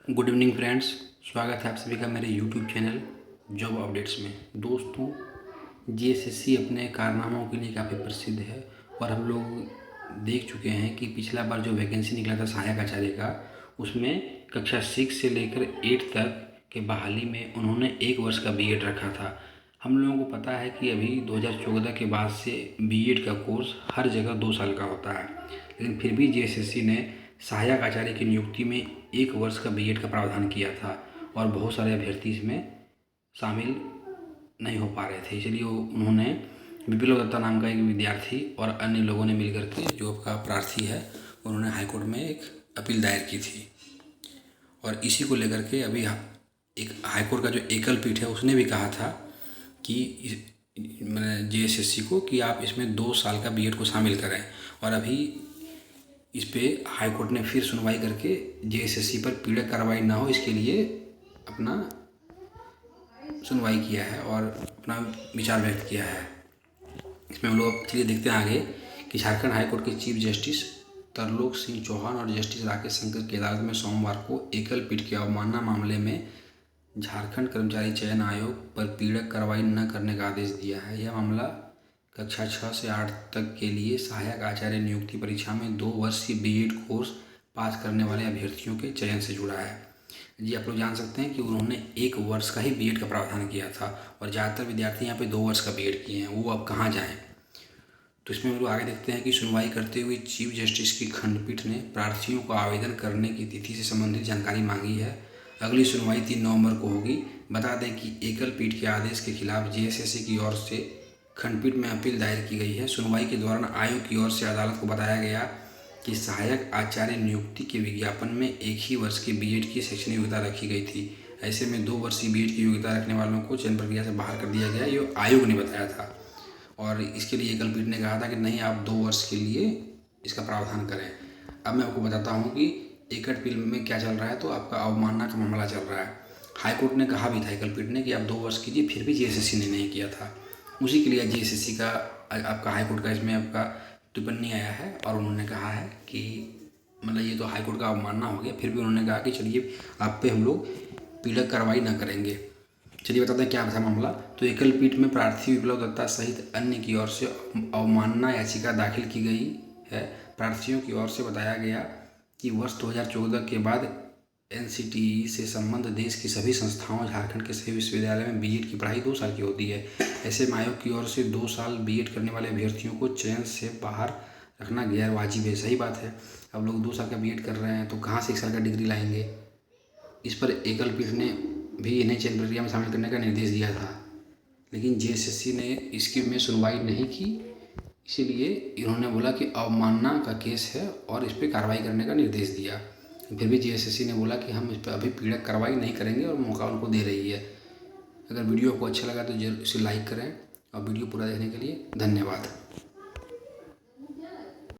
Good evening friends, स्वागत है आप सभी का मेरे यूट्यूब चैनल जॉब अपडेट्स में। दोस्तों, जीएसएससी अपने कारनामों के लिए काफ़ी प्रसिद्ध है और हम लोग देख चुके हैं कि पिछला बार जो वैकेंसी निकला था सहायक आचार्य का, उसमें कक्षा 6 से लेकर 8 तक के बहाली में उन्होंने 1 वर्ष का बीएड रखा था। हम लोगों को पता है कि अभी 2014 के बाद से बीएड का कोर्स हर जगह 2 साल का होता है, लेकिन फिर भी जीएसएससी ने सहायक आचार्य की नियुक्ति में 1 वर्ष का बीएड का प्रावधान किया था और बहुत सारे अभ्यर्थी इसमें शामिल नहीं हो पा रहे थे। इसलिए उन्होंने विप्लव दत्ता नाम का एक विद्यार्थी और अन्य लोगों ने मिलकर के, जो आपका प्रार्थी है, उन्होंने हाईकोर्ट में एक अपील दायर की थी और इसी को लेकर के अभी एक हाईकोर्ट का जो एकल पीठ है उसने भी कहा था कि मैंने जीएसएससी को कि आप इसमें 2 साल का बीएड को शामिल करें। और अभी इस पे हाईकोर्ट ने फिर सुनवाई करके जेएसएससी पर पीड़क कार्रवाई ना हो, इसके लिए अपना सुनवाई किया है और अपना विचार व्यक्त किया है। इसमें हम लोग चलिए देखते हैं आगे कि झारखंड हाईकोर्ट के चीफ जस्टिस तरलोक सिंह चौहान और जस्टिस राकेश शंकर की अदालत में सोमवार को एकल पीठ के अवमानना मामले में झारखंड कर्मचारी चयन आयोग पर पीड़क कार्रवाई न करने का आदेश दिया है। यह मामला कक्षा 6 से 8 तक के लिए सहायक आचार्य नियुक्ति परीक्षा में 2 वर्षीय बीएड कोर्स पास करने वाले अभ्यर्थियों के चयन से जुड़ा है। जी, आप लोग जान सकते हैं कि उन्होंने 1 वर्ष का ही बीएड का प्रावधान किया था और ज़्यादातर विद्यार्थी यहाँ पे 2 वर्ष का बीएड किए हैं, वो अब कहाँ जाएँ। तो इसमें हम लोग आगे देखते हैं कि सुनवाई करते हुए चीफ जस्टिस की खंडपीठ ने प्रार्थियों को आवेदन करने की तिथि से संबंधित जानकारी मांगी है। अगली सुनवाई 3 नवंबर को होगी। बता दें कि एकल पीठ के आदेश के खिलाफ जीएसएससी की ओर से खंडपीठ में अपील दायर की गई है। सुनवाई के दौरान आयोग की ओर से अदालत को बताया गया कि सहायक आचार्य नियुक्ति के विज्ञापन में 1 ही वर्ष के बीएड की शैक्षणिक योग्यता रखी गई थी। ऐसे में 2 वर्षीय बीएड की योग्यता रखने वालों को चयन प्रक्रिया से बाहर कर दिया गया, ये आयोग ने बताया था। और इसके लिए एकल पीठ ने कहा था कि नहीं, आप 2 वर्ष के लिए इसका प्रावधान करें। अब मैं आपको बताता हूँ कि एकल पीठ में क्या चल रहा है। तो आपका अवमानना का मामला चल रहा है। हाईकोर्ट ने कहा भी था एकल पीठ ने कि आप 2 वर्ष कीजिए, फिर भी जीएसएससी ने नहीं किया था। उसी के लिए जीएसएससी का आपका हाईकोर्ट का इसमें आपका टिप्पणी आया है और उन्होंने कहा है कि मतलब ये तो हाईकोर्ट का अवमानना हो गया। फिर भी उन्होंने कहा कि चलिए आप पे हम लोग पीड़क कार्रवाई न करेंगे। चलिए बताते हैं क्या था मामला। तो एकल पीठ में प्रार्थी विप्लव दत्ता सहित अन्य की ओर से अवमानना याचिका दाखिल की गई है। प्रार्थियों की ओर से बताया गया कि वर्ष 2014 के बाद एनसीटीई से संबद्ध देश की सभी संस्थाओं, झारखंड के सभी विश्वविद्यालय में बीएड की पढ़ाई 2 साल की होती है। ऐसे में आयोग की ओर से 2 साल बीएड करने वाले अभ्यर्थियों को चयन से बाहर रखना गैर वाजिब है। सही बात है, अब लोग 2 साल का बीएड कर रहे हैं तो कहाँ से 1 साल का डिग्री लाएंगे। इस पर एकल पीठ ने भी इन्हें चयन प्रक्रिया में शामिल करने का निर्देश दिया था, लेकिन जेएसएससी ने इसकी में सुनवाई नहीं की। इसीलिए इन्होंने बोला कि अवमानना का केस है और इस पर कार्रवाई करने का निर्देश दिया। फिर भी जीएसएससी ने बोला कि हम इस पर अभी पीड़क कार्रवाई नहीं करेंगे और मौका उनको दे रही है। अगर वीडियो आपको अच्छा लगा तो जरूर इसे लाइक करें और वीडियो पूरा देखने के लिए धन्यवाद।